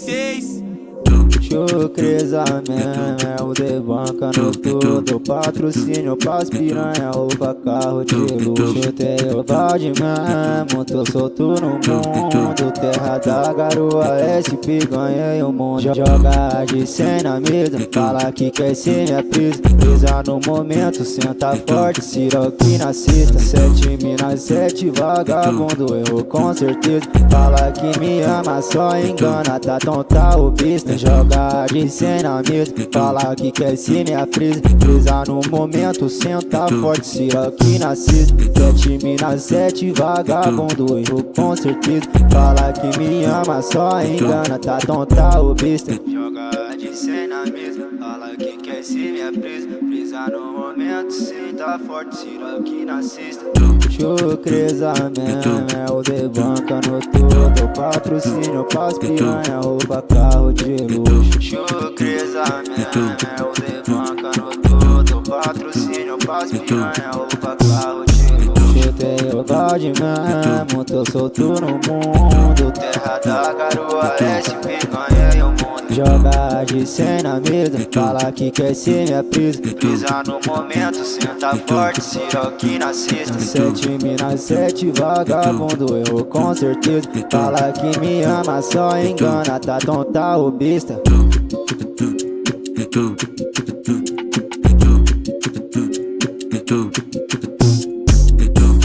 16. Chucreza mesmo, é o de banca no tudo. Patrocínio pras piranha, roupa, carro de luxo. Tenho balde mesmo, tô solto no mundo. Terra da garoa, SP, ganhei o mundo. Joga de 100 na mesa, fala que quer ser minha presa. Presa no momento, senta forte, Siroque na cesta. 7 minas, 7 vagabundo, errou com certeza. Fala que me ama, só engana, tá tonta o pista. Joga de 100 na mesa, fala que quer ser minha presa. Presa no momento, senta forte, Siroque na cesta. 7 minas, 7 vagabundo, errou com certeza. Fala que me ama, só engana, tá tonta o pista. Joga de 100 na mesa, fala que quer ser minha presa. Presa no momento, senta forte, Siroque na cesta. Chucreza mesmo, é o de banca no tudo. Patrocínio pras piranha, roupa, carro de luxo. Chucreza mesmo, é o de banca no tudo. Patrocínio pras piranha, roupa, carro de luxo. Eu tenho balde mesmo, tô solto no mundo. Terra da garoa, SP, ganhei o mundo. Joga de 100 na mesa, fala que quer ser minha presa. Presa no momento, senta forte, Siroque na cesta. 7 minas, 7 vagabundo, errou com certeza. Fala que me ama, só engana, tá tonta o besta.